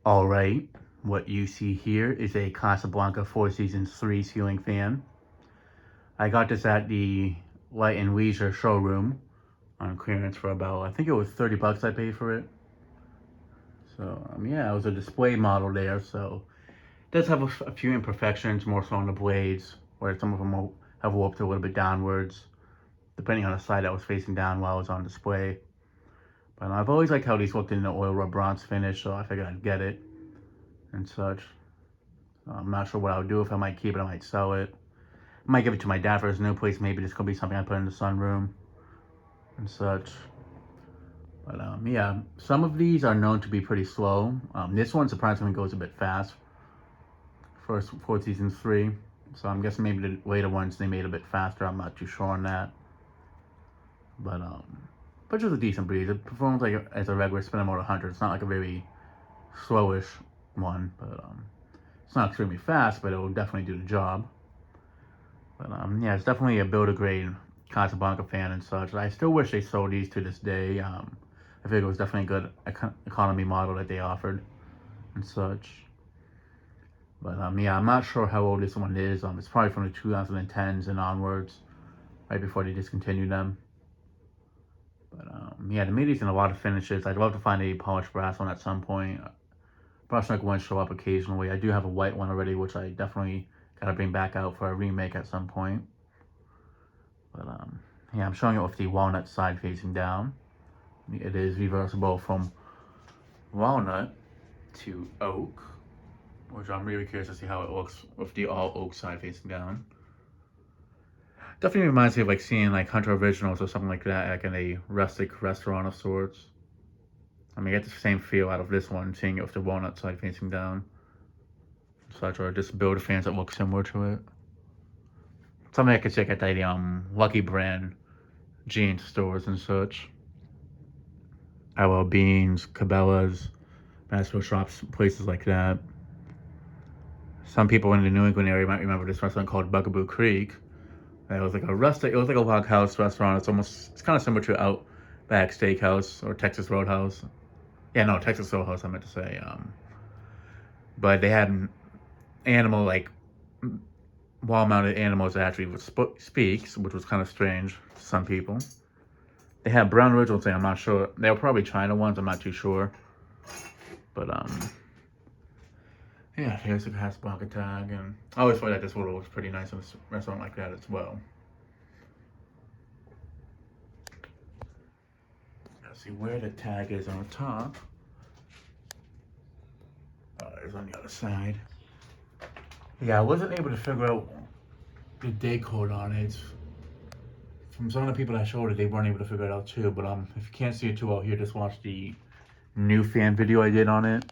Alright, what you see here is a Casablanca Four Seasons 3 ceiling fan. I got this at the Light and Leisure showroom on clearance for about, I think it was 30 bucks I paid for it. So, yeah, it was a display model there, so it does have a few imperfections, more so on the blades, where some of them have warped a little bit downwards, depending on the side that was facing down while it was on display. But I've always liked how these looked in the oil rub bronze finish, so I figured I'd get it and such. I'm not sure what I would do. If I might keep it, I might sell it. I might give it to my dad for his new place. Maybe this could be something I put in the sunroom and such. But yeah, some of these are known to be pretty slow. This one surprisingly goes a bit fast for Four Seasons 3. So I'm guessing maybe the later ones they made a bit faster. I'm not too sure on that. But just a decent breeze. It performs like as a regular spinner motor 100. It's not like a very slowish one, but it's not extremely fast, but it will definitely do the job. But yeah, it's definitely a builder grade Casablanca fan and such. I still wish they sold these to this day. I think it was definitely a good economy model that they offered and such. But yeah, I'm not sure how old this one is. It's probably from the 2010s and onwards, right before they discontinued them. But yeah, the MIDI's in a lot of finishes. I'd love to find a polished brass one at some point. Brush like one show up occasionally. I do have a white one already, which I definitely gotta bring back out for a remake at some point. But yeah, I'm showing it with the walnut side facing down. It is reversible from walnut to oak, which I'm really curious to see how it looks with the all oak side facing down. Definitely reminds me of like seeing like Hunter Originals or something like that, like in a rustic restaurant of sorts. I mean, I get the same feel out of this one, seeing it with the walnut side facing down. Such, or just builder fans that look similar to it. Something I could check at the Lucky Brand jeans stores and such. LL Beans, Cabela's, Bassville shops, places like that. Some people in the New England area might remember this restaurant called Bugaboo Creek. It was like a rustic, it was like a log house restaurant. It's kind of similar to Outback Steakhouse or Texas Roadhouse. Yeah, no, Texas Roadhouse, I meant to say. But they had an animal, like wall-mounted animals that actually speaks, which was kind of strange to some people. They had brown original thing. I'm not sure. They were probably China ones. I'm not too sure. But yeah, here's the Casablanca tag, and I always thought that this would look pretty nice in a restaurant like that as well. Let's see where the tag is on top. It's on the other side. Yeah, I wasn't able to figure out the day code on it. From some of the people I showed it, they weren't able to figure it out too. But if you can't see it too well here, just watch the new fan video I did on it.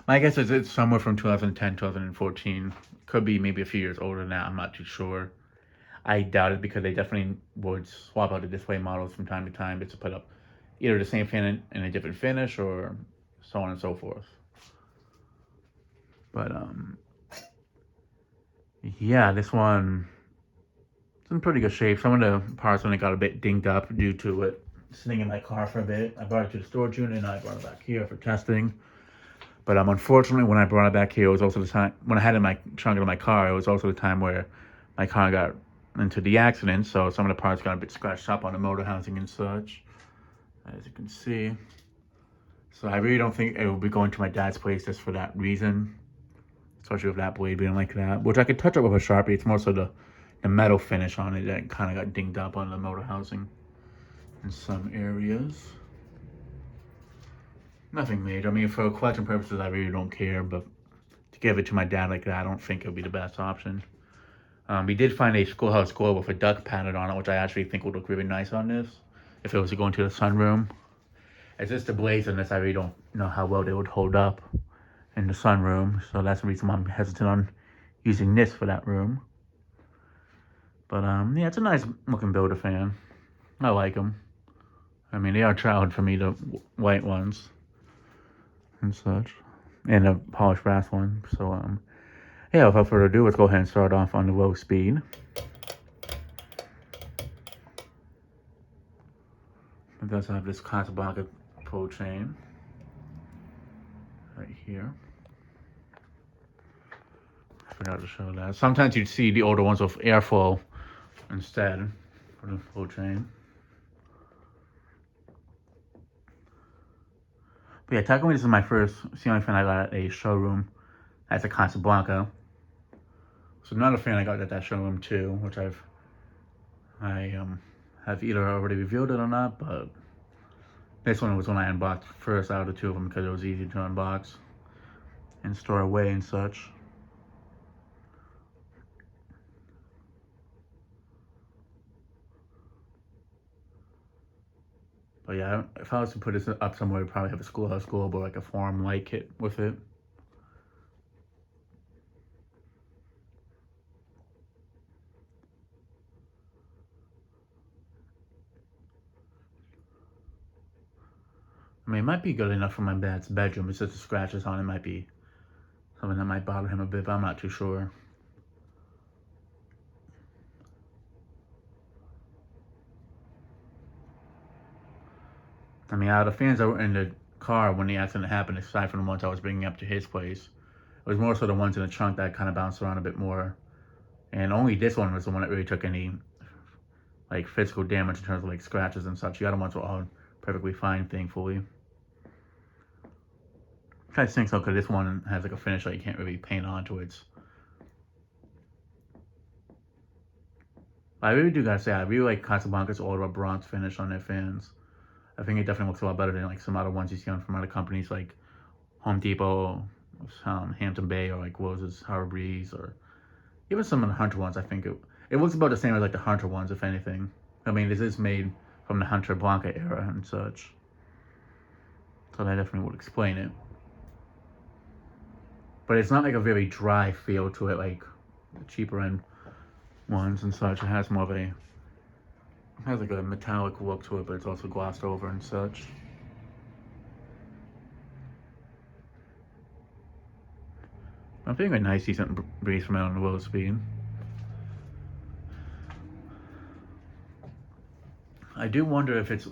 My guess is it's somewhere from 2010, 2014. Could be maybe a few years older than that. I'm not too sure. I doubt it because they definitely would swap out the display models from time to time just to put up either the same fan in a different finish or so on and so forth. But yeah, this one is in pretty good shape. Some of the parts when it got a bit dinged up due to it sitting in my car for a bit. I brought it to the storage unit and I brought it back here for testing. But unfortunately, when I brought it back here, it was also the time when I had it in my trunk of my car. It was also the time where my car got into the accident, so some of the parts got a bit scratched up on the motor housing and such, as you can see. So I really don't think it will be going to my dad's place just for that reason, especially with that blade being like that. Which I could touch up with a Sharpie. It's more so the metal finish on it that kind of got dinged up on the motor housing in some areas. Nothing major. I mean, for collection purposes, I really don't care, but to give it to my dad like that, I don't think it would be the best option. We did find a Schoolhouse Globe with a duck pattern on it, which I actually think would look really nice on this, if it was to go into the sunroom. It's just the blades on this, I really don't know how well they would hold up in the sunroom, so that's the reason why I'm hesitant on using this for that room. But yeah, it's a nice looking builder fan. I like them. I mean, they are childhood for me, the white ones and such, and the polished brass one. So yeah, without further ado, let's go ahead and start off on the low speed. It does have this Casablanca pull chain. right here. I forgot to show that. Sometimes you'd see the older ones with airflow instead for the full chain. But yeah, technically this is my first ceiling fan I got at a showroom. That's a Casablanca. So another fan I got at that showroom too, which I have either already reviewed it or not, but this one was when I unboxed first out of the two of them because it was easy to unbox and store away and such. But yeah, if I was to put this up somewhere, I'd probably have a schoolhouse globe or like a forum light kit with it. I mean, it might be good enough for my dad's bedroom. It's just the scratches on it might be something that might bother him a bit, but I'm not too sure. I mean, out of the fans that were in the car when the accident happened, aside from the ones I was bringing up to his place, it was more so the ones in the trunk that kind of bounced around a bit more. And only this one was the one that really took any like physical damage in terms of like scratches and such. The other ones were all perfectly fine, thankfully. I think so because this one has like a finish that you can't really paint onto it. I really do gotta say, I really like Casablanca's older bronze finish on their fans. I think it definitely looks a lot better than like some other ones you see on from other companies like Home Depot, Hampton Bay, or like Rose's Harbor Breeze, or even some of the Hunter ones. I think it looks about the same as like the Hunter ones, if anything. I mean, this is made from the Hunter Blanca era and such, so that definitely would explain it. But it's not like a very dry feel to it like the cheaper end ones and such. It has more of a has like a metallic look to it, but it's also glossed over and such. I'm feeling a nice, decent breeze from out on the low speed. I do wonder if it's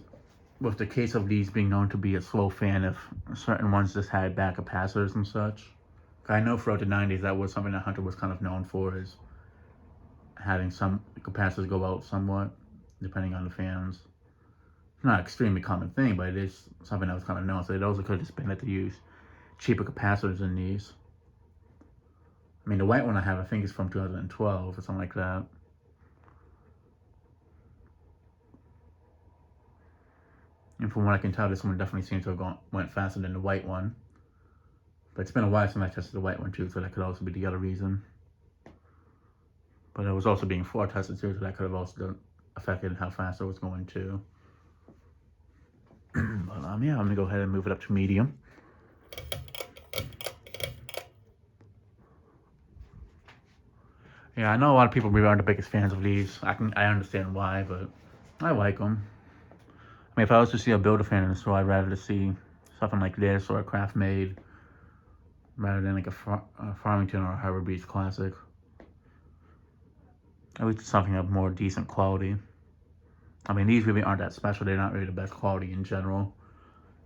with the case of these being known to be a slow fan, if certain ones just had bad capacitors and such. I know throughout the 90s that was something that Hunter was kind of known for, is having some capacitors go out somewhat, depending on the fans. It's not an extremely common thing, but it is something that was kind of known. So it also could have just been that they use cheaper capacitors in these. I mean, the white one I have, I think, is from 2012 or something like that. And from what I can tell, this one definitely seems to have went faster than the white one. But it's been a while since I tested the white one too, so that could also be the other reason. But it was also being floor tested too, so that could have also affected how fast it was going too. But yeah, I'm gonna go ahead and move it up to medium. Yeah, I know a lot of people really aren't the biggest fans of these. I understand why, but I like them. I mean, if I was to see a Builder fan in the store, I'd rather to see something like this or a Craft Made rather than like a Farmington or a Harbor Breeze Classic. At least something of more decent quality. I mean, these really aren't that special. They're not really the best quality in general.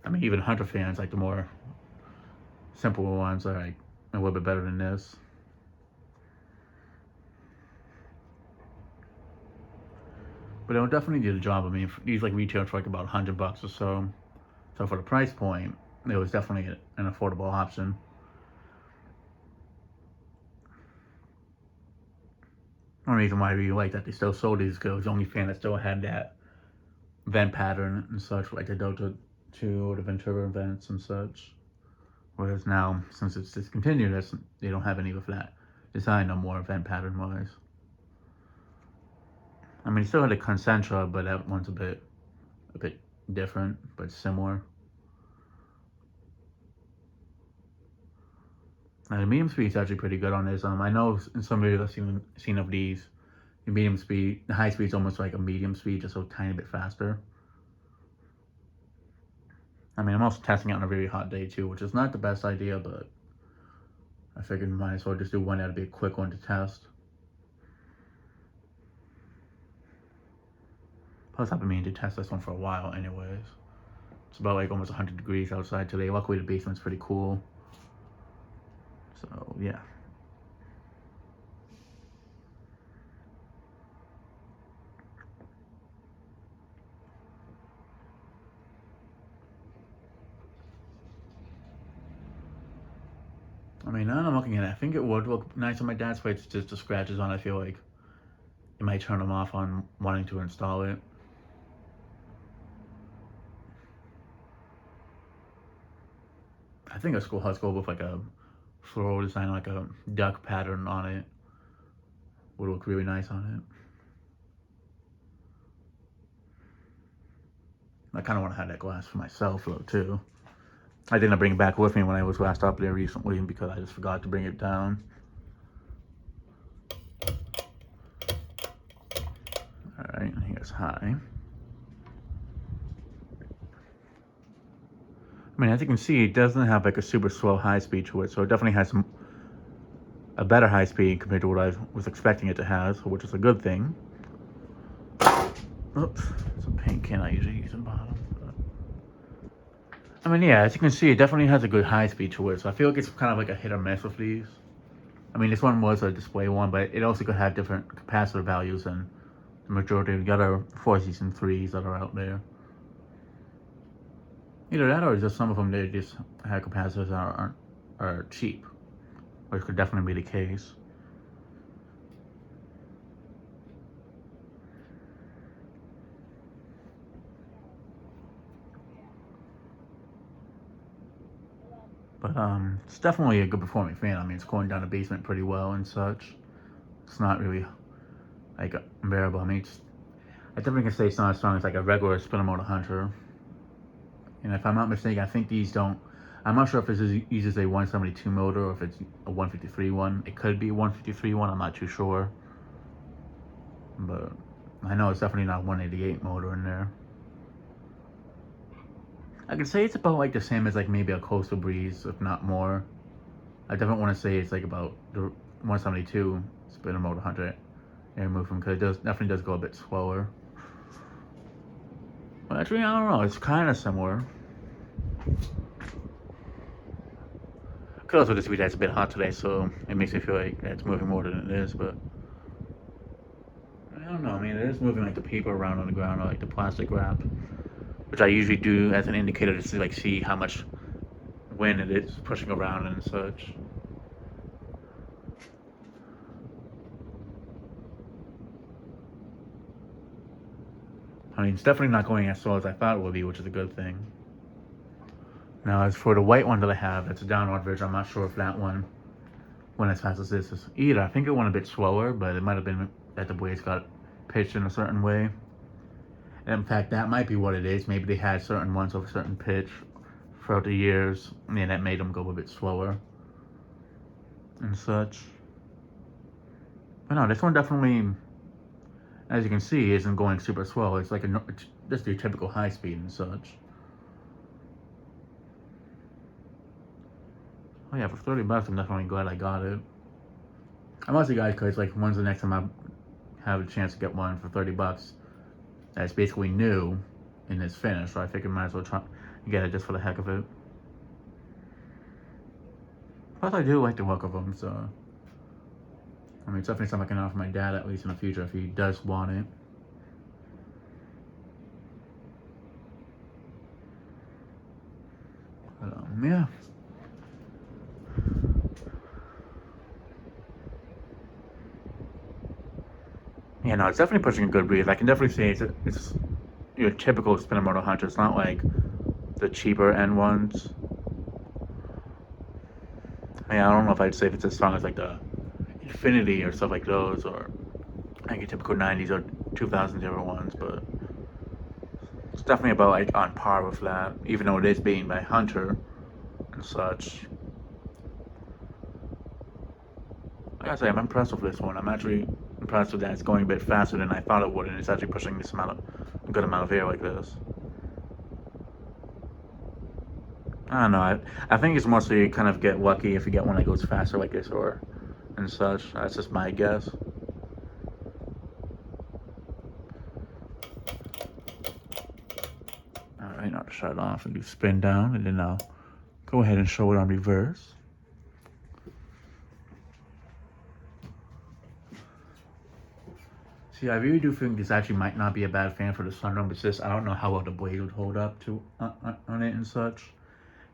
I mean, even Hunter fans, like the more simple ones, are like a little bit better than this. But it'll definitely do the job. I mean, these like retail for like about $100 or so. So for the price point, it was definitely an affordable option. One reason why I really like that they still sold these, because it was the only fan that still had that vent pattern and such, like the Delta 2 or the Ventura vents and such. Whereas now, since it's discontinued, they don't have any of that design no more, vent pattern wise. I mean, you still had a Concentra, but that one's a bit different, but similar. The medium speed is actually pretty good on this. I know in some videos I've seen of these, the high speed is almost like a medium speed, just a tiny bit faster. I mean, I'm also testing it on a very hot day too, which is not the best idea, but I figured might as well just do one that'd be a quick one to test. Plus, I've been meaning to test this one for a while anyways. It's about like almost 100 degrees outside today. Luckily, the basement's pretty cool. So yeah. I mean, now I'm looking at it, I think it would look nice on my dad's plate. It's just the scratches on it. I feel like it might turn him off on wanting to install it. I think a schoolhouse go with like a floral design, like a duck pattern on it, would look really nice on it. I kind of want to have that glass for myself though too. I didn't bring it back with me when I was last up there recently because I just forgot to bring it down. Alright, and here's high. I mean, as you can see, it doesn't have like a super slow high speed to it, so it definitely has a better high speed compared to what I was expecting it to have, which is a good thing. Oops, it's a paint can I usually use in bottom. I mean, yeah, as you can see, it definitely has a good high speed to it, so I feel like it's kind of like a hit or miss with these. I mean, this one was a display one, but it also could have different capacitor values than the majority of the other 4s and 3s that are out there. Either that or just some of them, they just have capacitors that are cheap, which could definitely be the case. But it's definitely a good performing fan. I mean, it's going down the basement pretty well and such. It's not really like unbearable. I mean, I definitely can say it's not as strong as like a regular spinner motor Hunter. And if I'm not mistaken, I think these don't. I'm not sure if this uses a 172 motor or if it's a 153 one. It could be a 153 one. I'm not too sure. But I know it's definitely not a 188 motor in there. I could say it's about like the same as like maybe a Coastal Breeze, if not more. I definitely want to say it's like about the 172 spinner motor Hunter air movement because it definitely does go a bit slower. But actually, I don't know. It's kind of similar. Could also just be that it's a bit hot today, so it makes me feel like it's moving more than it is. But I don't know. I mean, it is moving like the paper around on the ground or like the plastic wrap, which I usually do as an indicator to see how much wind it is pushing around and such. I mean, it's definitely not going as slow as I thought it would be, which is a good thing. Now, as for the white one that I have, that's a downward version. I'm not sure if that one went as fast as this is either. I think it went a bit slower, but it might have been that the blades got pitched in a certain way. And in fact, that might be what it is. Maybe they had certain ones of a certain pitch throughout the years, and that made them go a bit slower and such. But no, this one definitely, as you can see, isn't going super slow. It's like just your typical high speed and such. Oh yeah, for 30 bucks, I'm definitely glad I got it. I'm also guys, because like, when's the next time I have a chance to get one for 30 bucks that's basically new and it's finished, so I figured I might as well try and get it just for the heck of it. Plus, I do like the look of them, so I mean, it's definitely something I can offer my dad at least in the future if he does want it. But yeah. Yeah, no, it's definitely pushing a good breeze. I can definitely say it's your typical spinner motor Hunter. It's not like the cheaper end ones. I mean, I don't know if I'd say if it's as strong as like the Infinity or stuff like those, or like your typical 90s or 2000s era ones, but it's definitely about like on par with that, even though it is being by Hunter and such. Like I say, I'm impressed with this one. I'm actually impressed with that it's going a bit faster than I thought it would, and it's actually pushing this a good amount of air like this. I don't know. I think it's mostly kind of get lucky if you get one that goes faster like this or and such. That's just my guess. Alright, now to shut it off and do spin down, and then I'll go ahead and show it on reverse. See, I really do think this actually might not be a bad fan for the sunroom. It's just I don't know how well the blade would hold up to on it and such.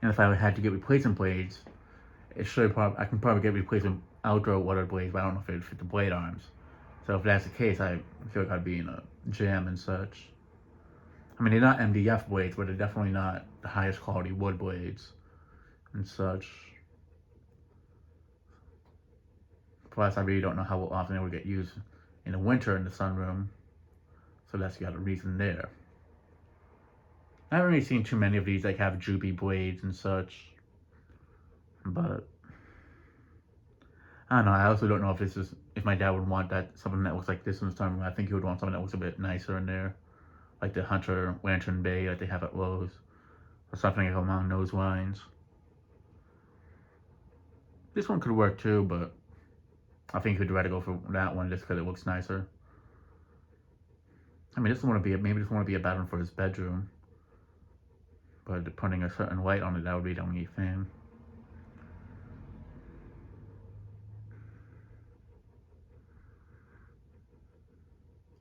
And if I had to get replacement blades, I can probably get replacement outdoor water blades, but I don't know if it would fit the blade arms. So if that's the case, I feel like I'd be in a jam and such. I mean, they're not MDF blades, but they're definitely not the highest quality wood blades and such. Plus, I really don't know how often they would get used in the winter in the sunroom. So that's got a reason there. I haven't really seen too many of these like have droopy blades and such. But I don't know. I also don't know if my dad would want something that looks like this in the sunroom. I think he would want something that looks a bit nicer in there, like the Hunter Lantern Bay that they have at Lowe's, or something like along those lines. This one could work too, but I think he'd rather go for that one just because it looks nicer. I mean, maybe this one would be a bad one for his bedroom, but putting a certain light on it, that would be the only thing.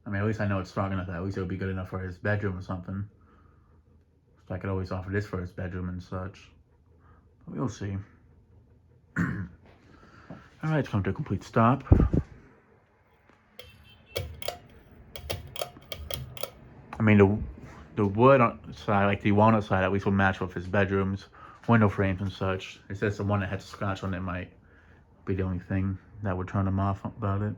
I mean, at least I know it's strong enough that at least it would be good enough for his bedroom or something. So I could always offer this for his bedroom and such. But we'll see. Alright, it's come to a complete stop. I mean, the wood side, like the walnut side, at least will match with his bedroom's window frames and such. It's just the one that had the scratch on it might be the only thing that would turn him off about it.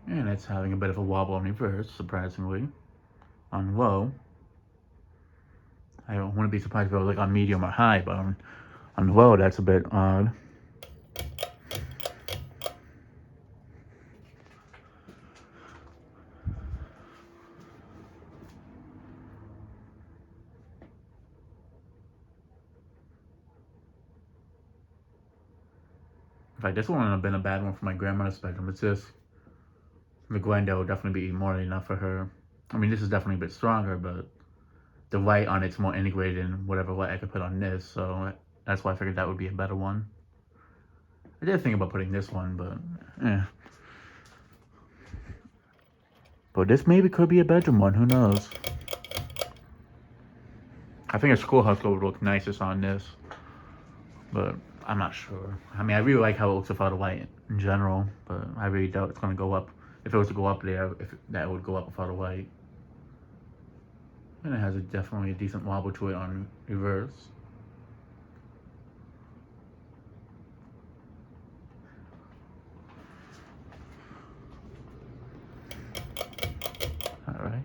And it's having a bit of a wobble in reverse, surprisingly. On low. I wouldn't be surprised if it was like on medium or high, but on low, that's a bit odd. In fact, this one would have been a bad one for my grandmother's bedroom. It's just the Glendale would definitely be more than enough for her. I mean, this is definitely a bit stronger, but the light on it's more integrated in whatever light I could put on this, so that's why I figured that would be a better one. I did think about putting this one, but But this maybe could be a bedroom one, who knows? I think a schoolhouse would look nicest on this, but I'm not sure. I mean, I really like how it looks without a light in general, but I really doubt it's going to go up. If it was to go up there, that would go up without a light. And it has definitely a decent wobble to it on reverse. Alright.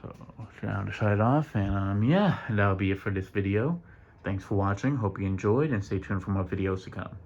So, now to shut it off, and yeah, that'll be it for this video. Thanks for watching. Hope you enjoyed, and stay tuned for more videos to come.